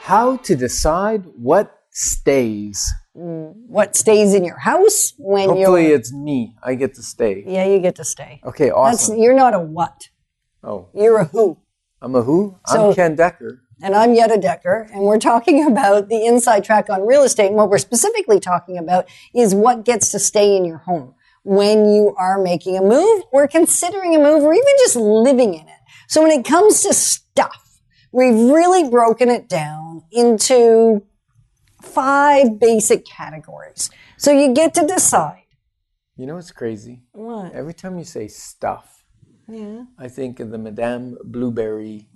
How to decide what stays. What stays in your house when Hopefully it's me. I get to stay. Yeah, you get to stay. Okay, awesome. You're not a what. Oh. You're a who. I'm a who? I'm Ken Decker. And I'm Yetta Decker. And we're talking about the inside track on real estate. And what we're specifically talking about is what gets to stay in your home when you are making a move or considering a move or even just living in it. So when it comes to stuff, we've really broken it down into 5 basic categories. So you get to decide. You know what's crazy? What? Every time you say stuff, I think of the Madame Blueberry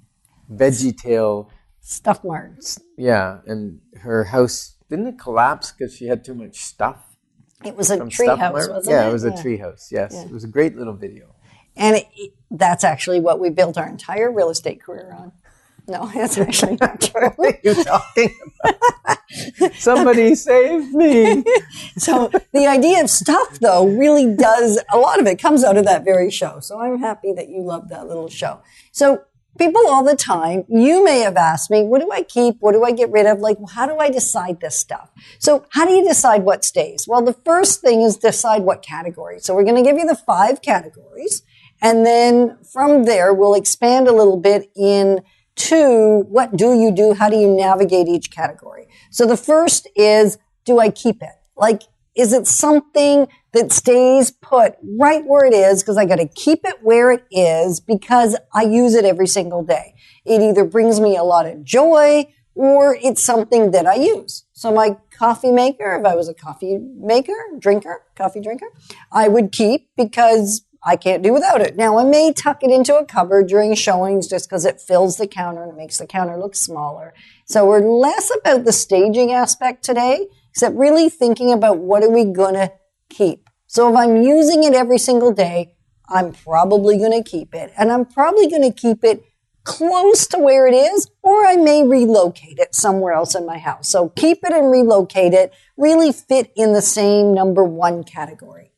VeggieTale Stuff Mart. Yeah, and her house, didn't it collapse because she had too much stuff? It was a tree house, wasn't it? Yeah, it was a tree house, yes. Yeah. It was a great little video. And that's actually what we built our entire real estate career on. No, that's actually not true. What are you talking about? Somebody save me. So the idea of stuff, though, really does, a lot of it comes out of that very show. So I'm happy that you love that little show. So people all the time, you may have asked me, what do I keep? What do I get rid of? Like, how do I decide this stuff? So how do you decide what stays? Well, the first thing is decide what category. So we're going to give you the 5 categories. And then from there, we'll expand a little bit into what do you do? How do you navigate each category? So the first is, do I keep it? Like, is it something that stays put right where it is because I got to keep it where it is because I use it every single day? It either brings me a lot of joy or it's something that I use. So my coffee maker, if I was a coffee drinker, I would keep because I can't do without it. Now, I may tuck it into a cupboard during showings just because it fills the counter and it makes the counter look smaller. So we're less about the staging aspect today, except really thinking about what are we going to keep. So if I'm using it every single day, I'm probably going to keep it. And I'm probably going to keep it close to where it is, or I may relocate it somewhere else in my house. So keep it and relocate it really fit in the same number 1 category.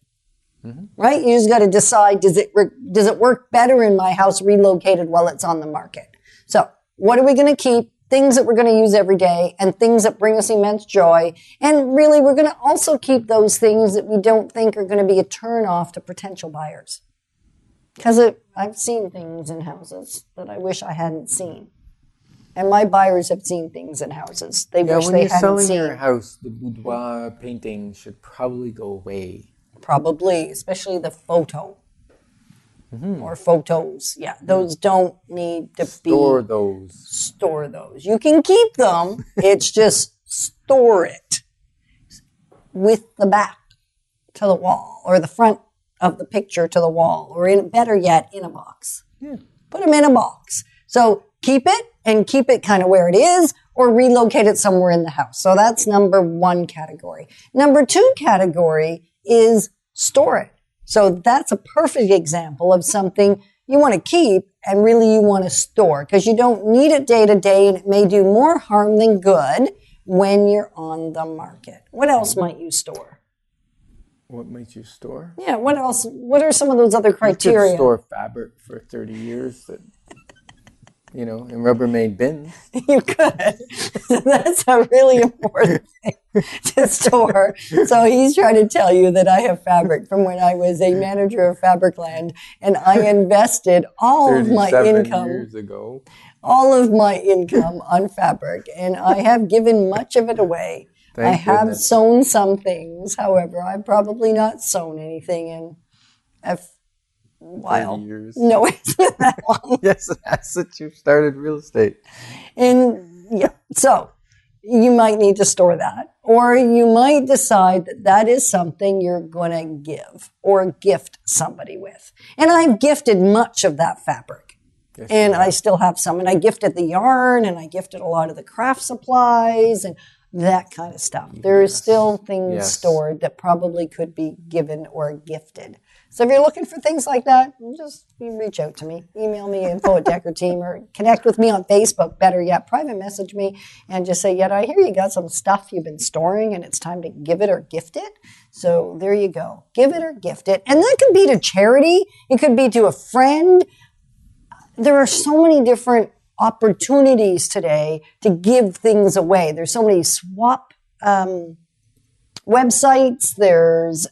Mm-hmm. Right? You just got to decide, does it work better in my house relocated while it's on the market? So what are we going to keep? Things that we're going to use every day and things that bring us immense joy. And really, we're going to also keep those things that we don't think are going to be a turn off to potential buyers. Because I've seen things in houses that I wish I hadn't seen. And my buyers have seen things in houses they wish they hadn't seen. When you're selling your house, the boudoir painting should probably go away. Probably, especially the photo. Mm-hmm. Or photos. Yeah, those don't need to Store those. Store those. You can keep them. It's just store it with the back to the wall or the front of the picture to the wall or better yet, in a box. Yeah. Put them in a box. So keep it and keep it kind of where it is or relocate it somewhere in the house. So that's number 1 category. Number 2 category is store it. So that's a perfect example of something you want to keep and really you want to store because you don't need it day to day and it may do more harm than good when you're on the market. What else might you store? What might you store? Yeah, what else? What are some of those other criteria? You could store fabric for 30 years that, in Rubbermaid bins. You could. So that's a really important thing to store. So he's trying to tell you that I have fabric from when I was a manager of Fabricland, and I invested all of my income. Years ago. All of my income on fabric, and I have given much of it away. I have sewn some things. However, I've probably not sewn anything in a while. 30 years. No, it's not that long. Yes, that's since you started real estate. And yeah, so you might need to store that. Or you might decide that that is something you're going to give or gift somebody with. And I've gifted much of that fabric. Yes, and I still have some. And I gifted the yarn and I gifted a lot of the craft supplies and that kind of stuff. There is still things stored that probably could be given or gifted. So if you're looking for things like that, just reach out to me. Email me, info@DeckerTeam, or connect with me on Facebook. Better yet, private message me and just say, I hear you got some stuff you've been storing and it's time to give it or gift it. So there you go. Give it or gift it. And that could be to charity. It could be to a friend. There are so many different opportunities today to give things away. There's so many swap websites. There's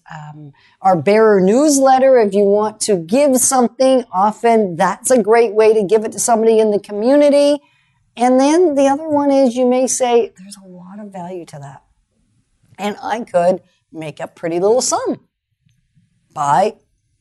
our bearer newsletter. If you want to give something, often that's a great way to give it to somebody in the community. And then the other one is you may say, there's a lot of value to that. And I could make a pretty little sum by,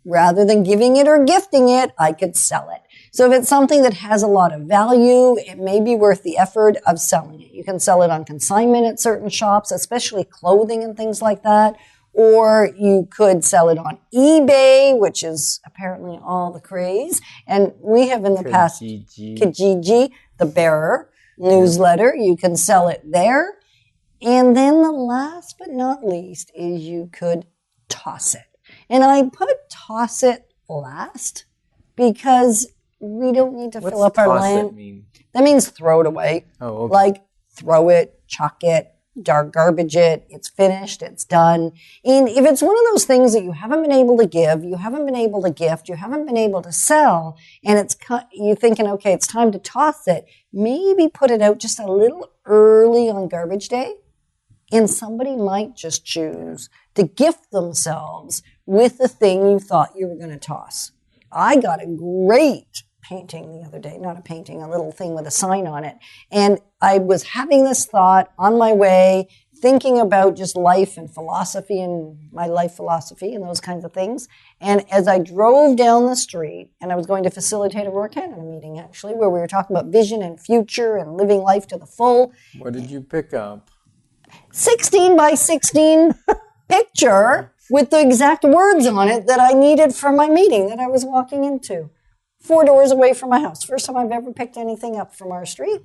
rather than giving it or gifting it, I could sell it. So if it's something that has a lot of value, it may be worth the effort of selling it. You can sell it on consignment at certain shops, especially clothing and things like that. Or you could sell it on eBay, which is apparently all the craze. And we have in the past, Kijiji, the bearer newsletter, you can sell it there. And then the last but not least is you could toss it. And I put toss it last because we don't need to fill up our land. Mean? That means throw it away. Oh, okay. Like throw it, chuck it, garbage it, it's finished, it's done. And if it's one of those things that you haven't been able to give, you haven't been able to gift, you haven't been able to sell, and you're thinking, okay, it's time to toss it, maybe put it out just a little early on garbage day, and somebody might just choose to gift themselves with the thing you thought you were going to toss. I got a great painting the other day, not a painting, a little thing with a sign on it. And I was having this thought on my way, thinking about just life and philosophy and my life philosophy and those kinds of things. And as I drove down the street, and I was going to facilitate a Roar Canada meeting actually, where we were talking about vision and future and living life to the full. What did you pick up? 16 by 16 picture with the exact words on it that I needed for my meeting that I was walking into. 4 doors away from my house. First time I've ever picked anything up from our street.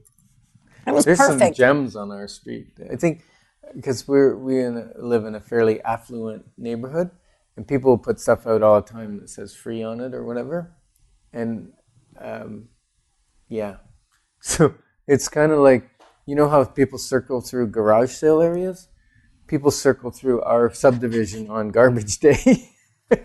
It was There's perfect. There's some gems on our street. I think because we live in a fairly affluent neighborhood, and people put stuff out all the time that says free on it or whatever. And yeah, so it's kind of like, you know how people circle through garage sale areas? People circle through our subdivision on garbage day to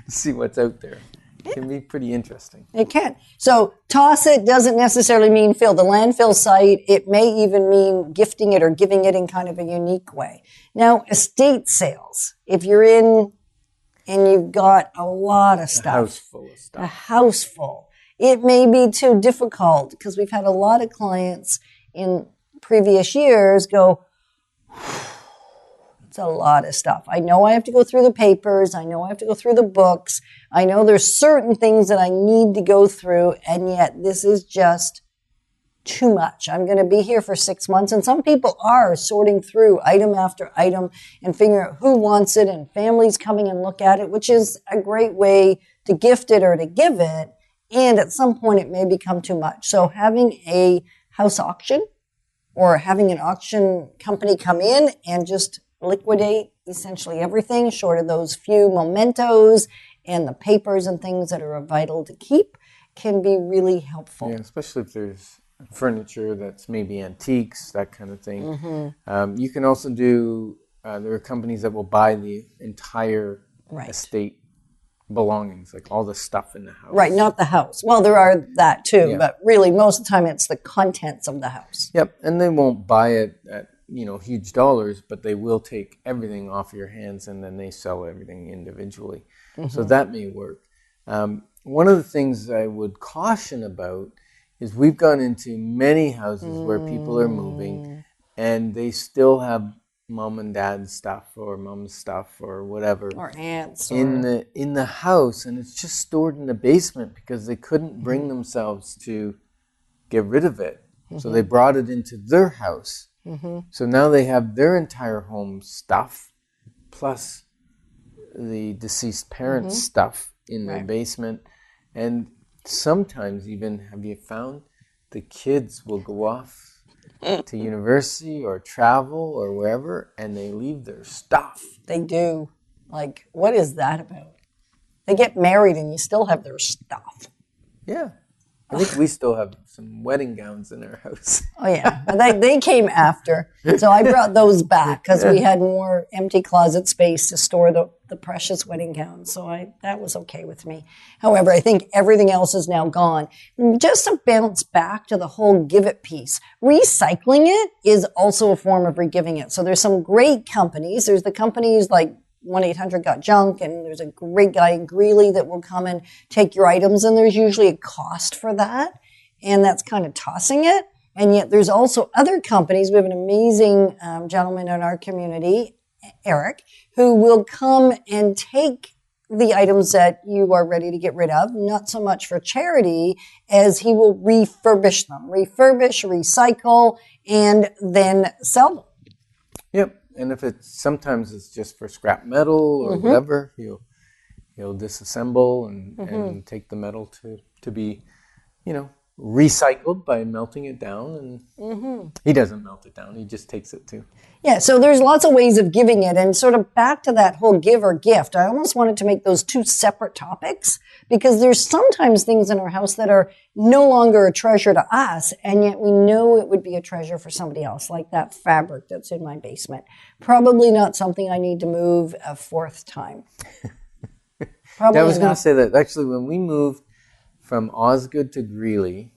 see what's out there. It can be pretty interesting. It can. So toss it doesn't necessarily mean fill the landfill site. It may even mean gifting it or giving it in kind of a unique way. Now, estate sales, if you're in and you've got a lot of stuff. A house full of stuff. A house full. It may be too difficult because we've had a lot of clients in previous years go, it's a lot of stuff. I know I have to go through the papers. I know I have to go through the books. I know there's certain things that I need to go through, and yet this is just too much. I'm going to be here for 6 months, and some people are sorting through item after item and figuring out who wants it, and families coming and look at it, which is a great way to gift it or to give it, and at some point it may become too much. So having a house auction or having an auction company come in and just liquidate essentially everything short of those few mementos and the papers and things that are vital to keep can be really helpful. Yeah, especially if there's furniture that's maybe antiques, that kind of thing. Mm-hmm. You can also do, there are companies that will buy the entire estate belongings, like all the stuff in the house. Right, not the house. Well, there are that too, but really most of the time it's the contents of the house. Yep, and they won't buy it at huge dollars, but they will take everything off your hands and then they sell everything individually. Mm-hmm. So that may work. One of the things I would caution about is we've gone into many houses where people are moving and they still have mom and dad's stuff or mom's stuff or whatever. Or aunts. In the house, and it's just stored in the basement because they couldn't bring themselves to get rid of it. Mm-hmm. So they brought it into their house. Mm-hmm. So now they have their entire home stuff, plus the deceased parents' stuff in their basement. And sometimes even, have you found, the kids will go off to university or travel or wherever, and they leave their stuff. They do. Like, what is that about? They get married and you still have their stuff. Yeah. I think we still have some wedding gowns in our house. Oh, yeah. They came after. So I brought those back because we had more empty closet space to store the precious wedding gowns. So that was okay with me. However, I think everything else is now gone. Just to bounce back to the whole give it piece, recycling it is also a form of re-giving it. So there's some great companies. There's the companies like 1-800-GOT-JUNK, and there's a great guy in Greeley that will come and take your items, and there's usually a cost for that, and that's kind of tossing it. And yet there's also other companies. We have an amazing gentleman in our community, Eric, who will come and take the items that you are ready to get rid of, not so much for charity as he will refurbish them, recycle, and then sell them. Yep. And if sometimes it's just for scrap metal or whatever, he'll disassemble and take the metal to be, recycled by melting it down. And he doesn't melt it down; he just takes it too. Yeah. So there's lots of ways of giving it, and sort of back to that whole give or gift. I almost wanted to make those two separate topics because there's sometimes things in our house that are no longer a treasure to us, and yet we know it would be a treasure for somebody else, like that fabric that's in my basement. Probably not something I need to move a fourth time. Probably I was going to say that actually when we moved from Osgood to Greeley,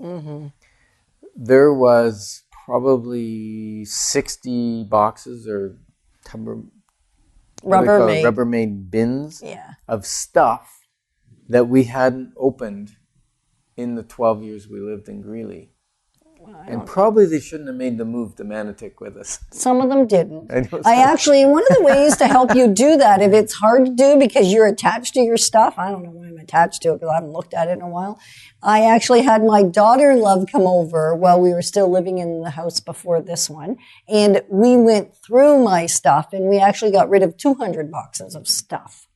there was probably 60 boxes or Rubbermaid bins of stuff that we hadn't opened in the 12 years we lived in Greeley. Well, and probably they shouldn't have made the move to Manotick with us. Some of them didn't. I actually, one of the ways to help you do that, if it's hard to do because you're attached to your stuff, I don't know why I'm attached to it because I haven't looked at it in a while. I actually had my daughter-in-law come over while we were still living in the house before this one. And we went through my stuff and we actually got rid of 200 boxes of stuff.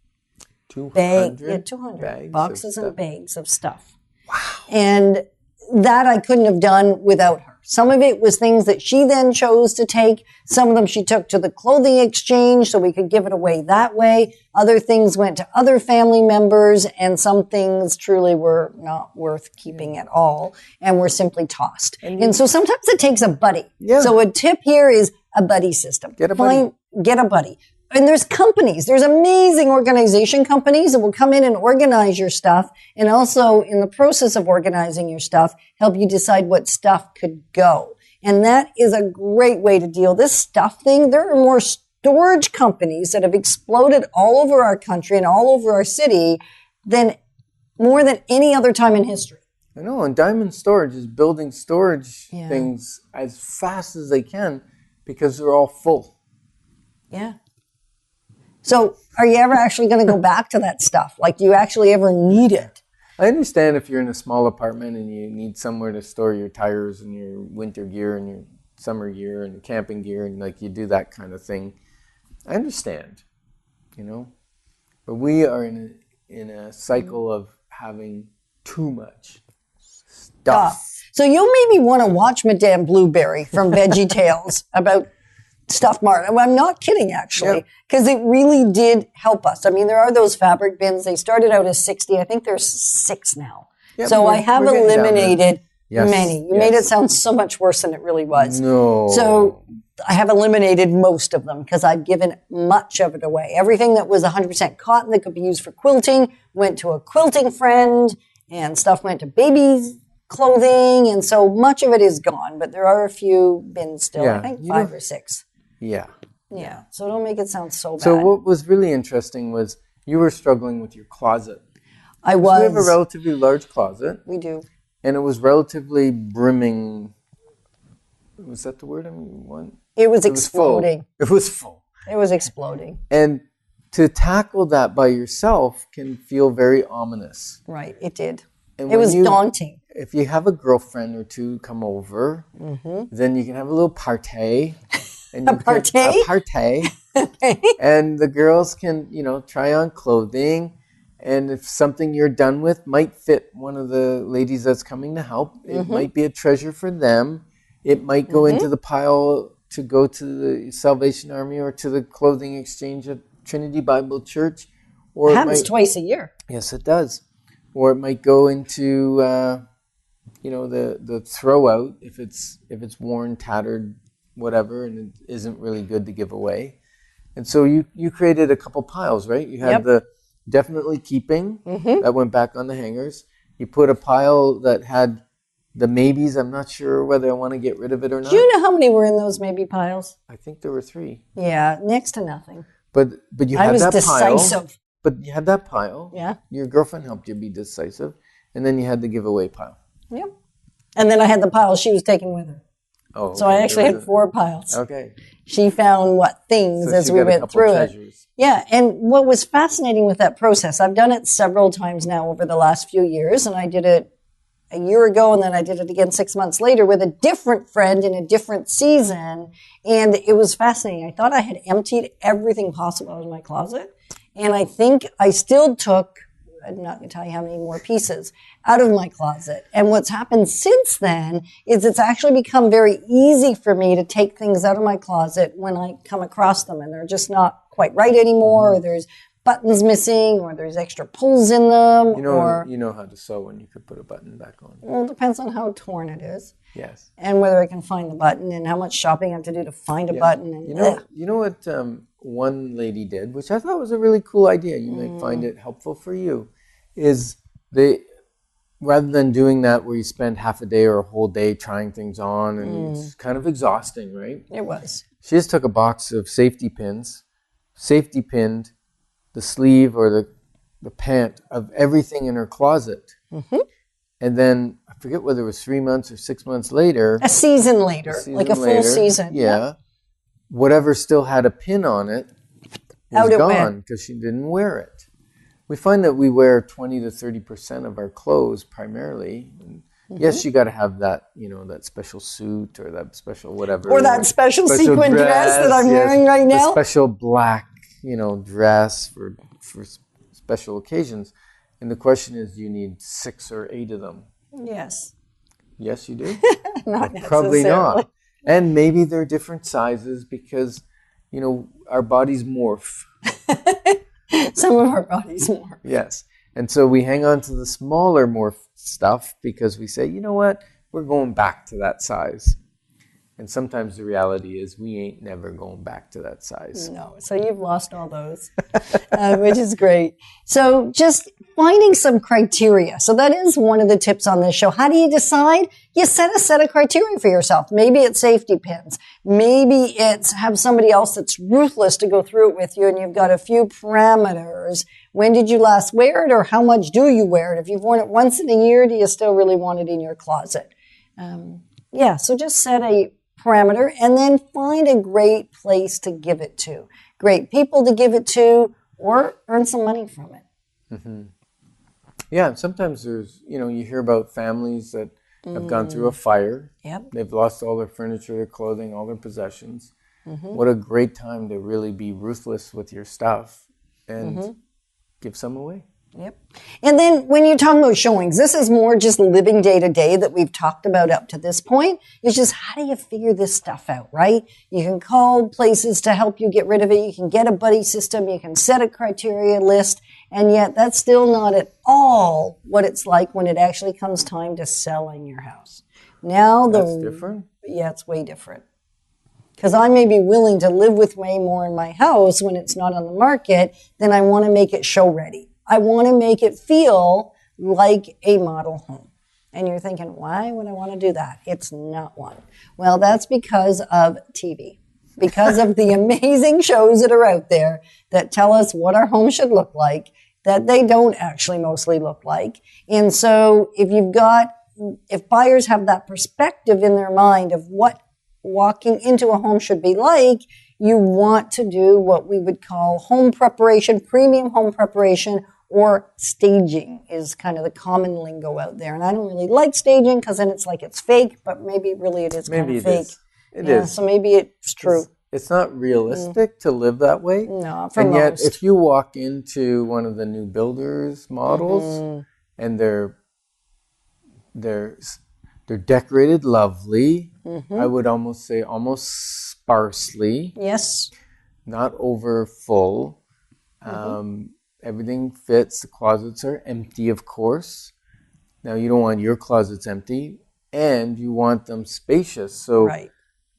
200 200 boxes and bags of stuff. Wow. And that I couldn't have done without her. Some of it was things that she then chose to take. Some of them she took to the clothing exchange so we could give it away that way. Other things went to other family members, and some things truly were not worth keeping at all and were simply tossed. And so sometimes it takes a buddy. Yeah. So a tip here is a buddy system. Get a buddy. Get a buddy. And there's companies, there's amazing organization companies that will come in and organize your stuff, and also in the process of organizing your stuff, help you decide what stuff could go. And that is a great way to deal. This stuff thing, there are more storage companies that have exploded all over our country and all over our city more than any other time in history. I know, and Diamond Storage is building storage things as fast as they can because they're all full. Yeah. So are you ever actually going to go back to that stuff? Like, do you actually ever need it? I understand if you're in a small apartment and you need somewhere to store your tires and your winter gear and your summer gear and camping gear and like you do that kind of thing. I understand, But we are in a cycle of having too much stuff. So you'll maybe want to watch Madame Blueberry from Veggie Tales about Stuff Mart. I'm not kidding, actually, because it really did help us. I mean, there are those fabric bins. They started out as 60. I think there's 6 now. Yep, so I have eliminated many. You made it sound so much worse than it really was. No. So I have eliminated most of them because I've given much of it away. Everything that was 100% cotton that could be used for quilting went to a quilting friend, and stuff went to babies' clothing, and so much of it is gone. But there are a few bins still. I think 5 or 6. Yeah. Yeah. So don't make it sound so bad. So what was really interesting was you were struggling with your closet. I was. We have a relatively large closet. We do. And it was relatively brimming. Was that the word I want? It was exploding. It was full. It was exploding. And to tackle that by yourself can feel very ominous. Right. It did. And it was daunting. If you have a girlfriend or two come over, then you can have a little party. And a party? A party. And the girls can, try on clothing. And if something you're done with might fit one of the ladies that's coming to help, it might be a treasure for them. It might go into the pile to go to the Salvation Army or to the clothing exchange at Trinity Bible Church. Or it happens twice a year. Yes, it does. Or it might go into the throw out if it's worn, tattered, whatever, and it isn't really good to give away. And so you created a couple piles, right? You had the definitely keeping that went back on the hangers. You put a pile that had the maybes. I'm not sure whether I want to get rid of it or not. Do you know how many were in those maybe piles? I think there were 3. Yeah, next to nothing. But you had that decisive. pile. But you had that pile. Yeah. Your girlfriend helped you be decisive. And then you had the giveaway pile. Yep. And then I had the pile she was taking with her. Oh, so I actually had 4 piles. Okay. She found things as we went through it. Yeah, and what was fascinating with that process, I've done it several times now over the last few years, and I did it a year ago, and then I did it again 6 months later with a different friend in a different season, and it was fascinating. I thought I had emptied everything possible out of my closet, and I think I still took, I'm not going to tell you how many more pieces, out of my closet. And what's happened since then is it's actually become very easy for me to take things out of my closet when I come across them and they're just not quite right anymore, or there's buttons missing, or there's extra pulls in them. You know how to sew when you could put a button back on. Well, it depends on how torn it is. Yes. And whether I can find the button and how much shopping I have to do to find a button. And you know what one lady did, which I thought was a really cool idea. You might find it helpful for you. Is rather than doing that where you spend half a day or a whole day trying things on and it's kind of exhausting, right? It was. She just took a box of safety pins, safety pinned the sleeve or the pant of everything in her closet. And then, I forget whether it was 3 months or 6 months later. A season later, like a full season. Yeah. Whatever still had a pin on it was gone because she didn't wear it. We find that we wear 20 to 30% of our clothes primarily. And yes, you got to have that, that special suit or that special whatever. Or that special sequin dress that I'm wearing right now. The special black, dress for special occasions. And the question is, do you need 6 or 8 of them? Yes. Yes, you do? Not Probably not. And maybe they're different sizes because, our bodies morph. Some of our bodies morph. Yes. And so we hang on to the smaller morph stuff because we say, you know what? We're going back to that size. And sometimes the reality is we ain't never going back to that size. No. So you've lost all those, which is great. So just finding some criteria. So that is one of the tips on this show. How do you decide? You set a set of criteria for yourself. Maybe it's safety pins. Maybe it's have somebody else that's ruthless to go through it with you and you've got a few parameters. When did you last wear it or how much do you wear it? If you've worn it once in a year, do you still really want it in your closet? So just set a parameter and then find a great place to give it to, great people to give it to, or earn some money from it. Yeah, sometimes there's, you hear about families that have gone through a fire. Yep. They've lost all their furniture, their clothing, all their possessions. What a great time to really be ruthless with your stuff and give some away. Yep. And then when you're talking about showings, this is more just living day to day that we've talked about up to this point. It's just how do you figure this stuff out, right? You can call places to help you get rid of it. You can get a buddy system. You can set a criteria list. And yet that's still not at all what it's like when it actually comes time to selling your house. Now That's different? Yeah, it's way different. Because I may be willing to live with way more in my house when it's not on the market, then I want to make it show ready. I want to make it feel like a model home. And you're thinking, why would I want to do that? It's not one. Well, that's because of TV, because of the amazing shows that are out there that tell us what our home should look like, that they don't actually mostly look like. And so if buyers have that perspective in their mind of what walking into a home should be like, you want to do what we would call home preparation, premium home preparation, or staging is kind of the common lingo out there. And I don't really like staging because then it's like it's fake, but maybe really it is kind of fake. It is. So maybe it's true. It's not realistic to live that way. No, for and most. Yet, if you walk into one of the new builders' models and they're decorated lovely, I would almost say almost sparsely. Yes. Not over full. Everything fits. The closets are empty, of course. Now, you don't want your closets empty, and you want them spacious. So Right.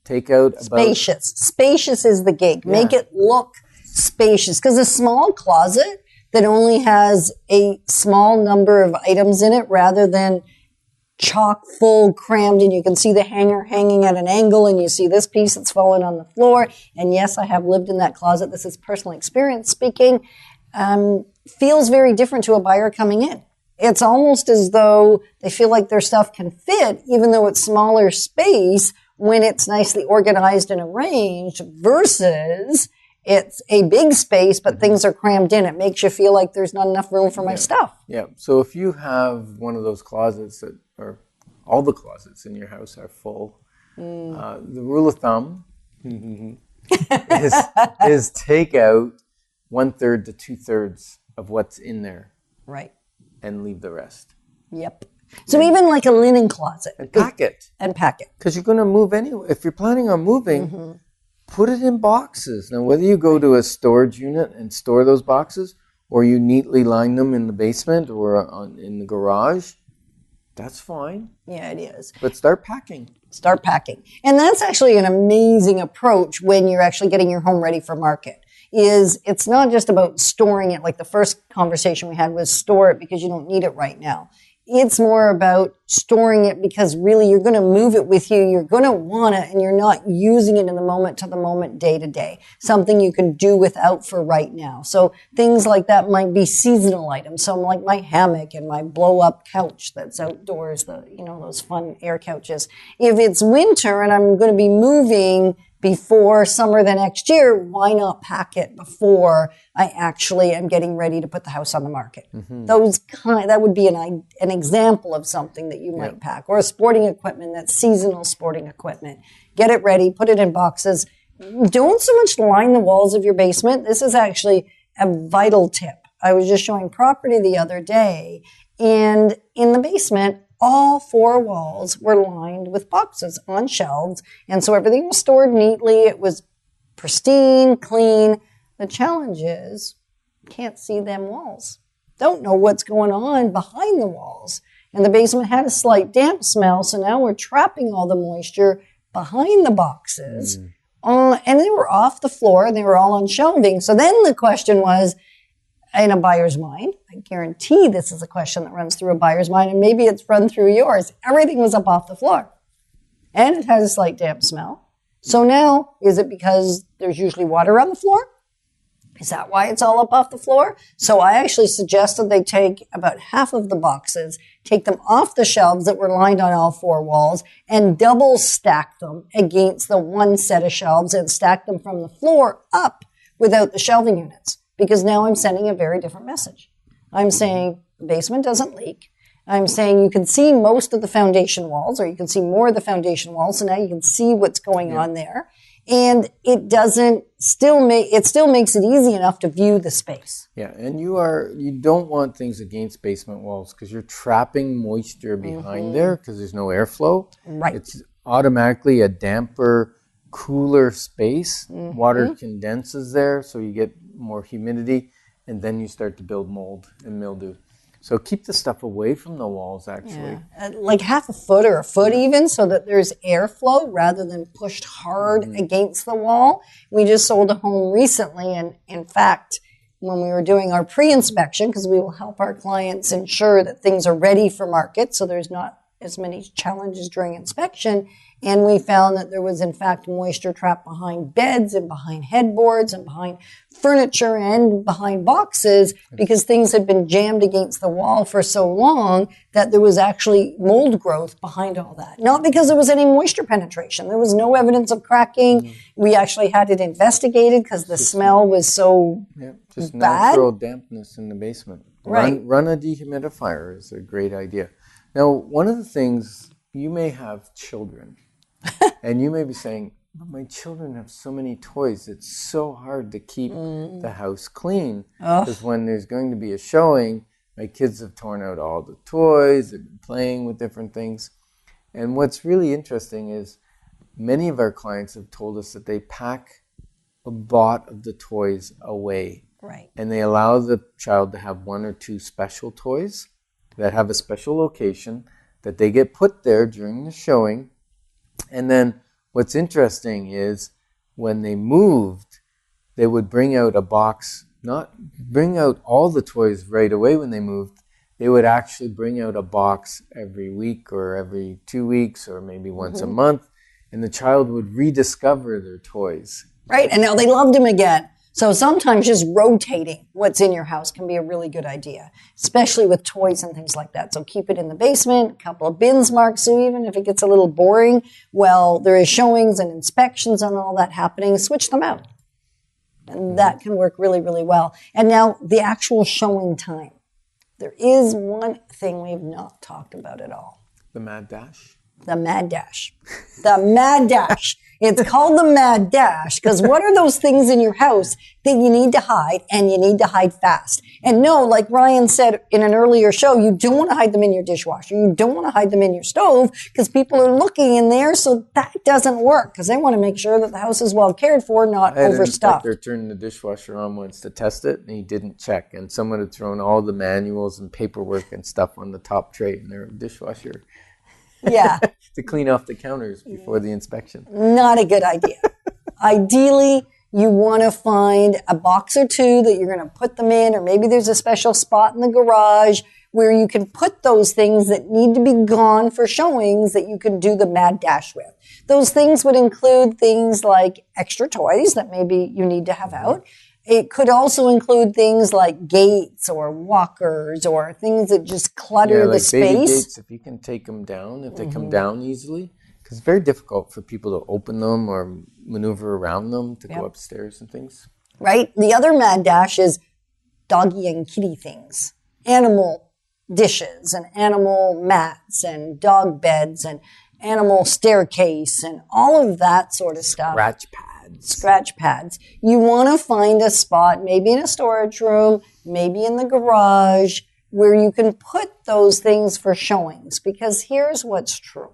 take out about... Spacious. Spacious is the gig. Yeah. Make it look spacious. Because a small closet that only has a small number of items in it rather than chock full crammed, and you can see the hanger hanging at an angle, and you see this piece that's fallen on the floor. And yes, I have lived in that closet. This is personal experience speaking. Feels very different to a buyer coming in. It's almost as though they feel like their stuff can fit, even though it's smaller space, when it's nicely organized and arranged, versus it's a big space, but things are crammed in. It makes you feel like there's not enough room for my stuff. Yeah. So if you have one of those closets that, or all the closets in your house are full, the rule of thumb is take out 1/3 to 2/3 of what's in there Right. and leave the rest. Yep. So even like a linen closet. And pack it. And pack it. Because you're going to move anyway. If you're planning on moving, put it in boxes. Now, whether you go to a storage unit and store those boxes, or you neatly line them in the basement or in the garage, that's fine. Yeah, it is. But start packing. Start packing. And that's actually an amazing approach when you're actually getting your home ready for market. It's not just about storing it, like the first conversation we had was store it because you don't need it right now. It's more about storing it because really you're going to move it with you. You're going to want it and you're not using it in the moment to the moment, day to day. Something you can do without for right now. So things like that might be seasonal items. So like my hammock and my blow up couch that's outdoors, those fun air couches. If it's winter and I'm going to be moving before summer the next year, why not pack it before I actually am getting ready to put the house on the market? That would be an example of something that you might pack, or a sporting equipment that's seasonal sporting equipment. Get it ready, put it in boxes. Don't so much line the walls of your basement. This is actually a vital tip. I was just showing property the other day, and in the basement, all 4 walls were lined with boxes on shelves. And so everything was stored neatly. It was pristine, clean. The challenge is, can't see them walls. Don't know what's going on behind the walls. And the basement had a slight damp smell. So now we're trapping all the moisture behind the boxes. And they were off the floor and they were all on shelving. So then the question was, in a buyer's mind, I guarantee this is a question that runs through a buyer's mind, and maybe it's run through yours. Everything was up off the floor. And it has a slight damp smell. So now, is it because there's usually water on the floor? Is that why it's all up off the floor? So I actually suggested they take about half of the boxes, take them off the shelves that were lined on all 4 walls, and double stack them against the one set of shelves and stack them from the floor up without the shelving units. Because now I'm sending a very different message. I'm saying the basement doesn't leak. I'm saying you can see most of the foundation walls, or you can see more of the foundation walls. So now you can see what's going on there. And it still makes it easy enough to view the space. Yeah, and you don't want things against basement walls because you're trapping moisture behind there because there's no airflow. Right. It's automatically a damper, cooler space. Water condenses there, so you get more humidity, and then you start to build mold and mildew. So keep the stuff away from the walls, actually. Yeah. Like half a foot or a foot even, so that there's airflow rather than pushed hard against the wall. We just sold a home recently, and in fact, when we were doing our pre-inspection, because we will help our clients ensure that things are ready for market, so there's not as many challenges during inspection, and we found that there was in fact moisture trapped behind beds and behind headboards and behind furniture and behind boxes because things had been jammed against the wall for so long that there was actually mold growth behind all that. Not because there was any moisture penetration. There was no evidence of cracking. We actually had it investigated because the smell was so just bad. Natural dampness in the basement. Right. Run a dehumidifier is a great idea. Now, one of the things, you may have children, and you may be saying, but my children have so many toys, it's so hard to keep the house clean. Because when there's going to be a showing, my kids have torn out all the toys, they've been playing with different things. And what's really interesting is many of our clients have told us that they pack a lot of the toys away. Right. And they allow the child to have 1 or 2 special toys. that have a special location that they get put there during the showing. And then what's interesting is when they moved, they would bring out a box, not bring out all the toys right away when they moved. They would actually bring out a box every week or every 2 weeks or maybe once a month, and the child would rediscover their toys. Right, and now they loved them again. So sometimes just rotating what's in your house can be a really good idea, especially with toys and things like that. So keep it in the basement, a couple of bins marked, so even if it gets a little boring, well, there is showings and inspections and all that happening, switch them out. And that can work really, really well. And now the actual showing time. There is one thing we've not talked about at all. The Mad Dash? The Mad Dash. The Mad Dash. It's called the Mad Dash because what are those things in your house that you need to hide and you need to hide fast? And no, like Ryan said in an earlier show, you don't want to hide them in your dishwasher. You don't want to hide them in your stove because people are looking in there. So that doesn't work because they want to make sure that the house is well cared for, not overstuffed. They're turning the dishwasher on once to test it and he didn't check. And someone had thrown all the manuals and paperwork and stuff on the top tray in their dishwasher. Yeah. To clean off the counters before the inspection. Not a good idea. Ideally, you want to find a box or two that you're going to put them in, or maybe there's a special spot in the garage where you can put those things that need to be gone for showings that you can do the Mad Dash with. Those things would include things like extra toys that maybe you need to have out. It could also include things like gates or walkers or things that just clutter the space. Baby gates, if you can take them down, if they come down easily, because it's very difficult for people to open them or maneuver around them to go upstairs and things. Right. The other Mad Dash is doggy and kitty things, animal dishes and animal mats and dog beds and animal staircase and all of that sort of stuff. Scratch pads. You want to find a spot, maybe in a storage room, maybe in the garage, where you can put those things for showings. Because here's what's true.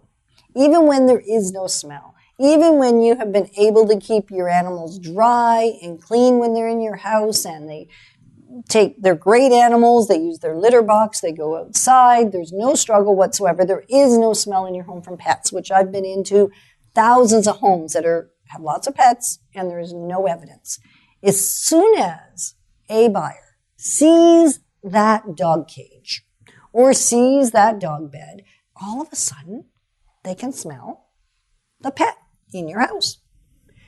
Even when there is no smell, even when you have been able to keep your animals dry and clean when they're in your house and they're great animals, they use their litter box, they go outside, there's no struggle whatsoever. There is no smell in your home from pets, which I've been into thousands of homes that have lots of pets, and there is no evidence. As soon as a buyer sees that dog cage or sees that dog bed, all of a sudden, they can smell the pet in your house.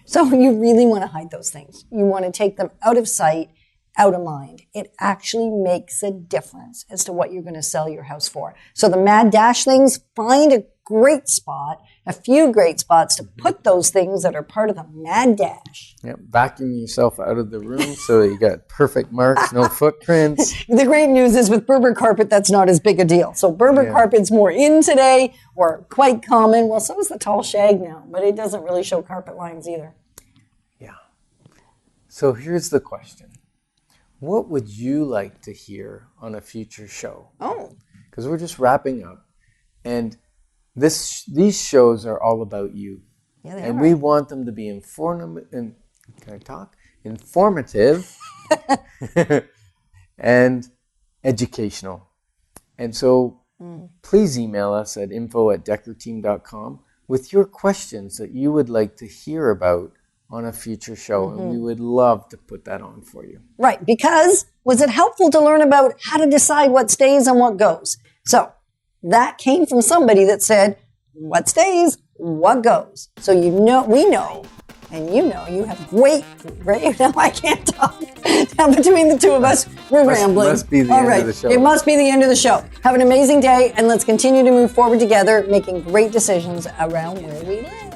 So you really want to hide those things. You want to take them out of sight, out of mind. It actually makes a difference as to what you're going to sell your house for. So the Mad Dash things, find a great spot, a few great spots to put those things that are part of the Mad Dash. Yep, vacuum yourself out of the room so you got perfect marks, no footprints. The great news is with Berber carpet, that's not as big a deal. So Berber carpet's more in today, or quite common. Well, so is the tall shag now, but it doesn't really show carpet lines either. Yeah. So here's the question. What would you like to hear on a future show? Oh. Because we're just wrapping up. And these shows are all about you. Yeah, they and are. We want them to be informative and educational. And so please email us at info@deckerteam.com with your questions that you would like to hear about on a future show, and we would love to put that on for you. Right, because was it helpful to learn about how to decide what stays and what goes? So that came from somebody that said, what stays, what goes. So we know, and you have great, now I can't talk. Now between the two of us, we're rambling. Must be the end of the show. It must be the end of the show. Have an amazing day, and let's continue to move forward together, making great decisions around where we live.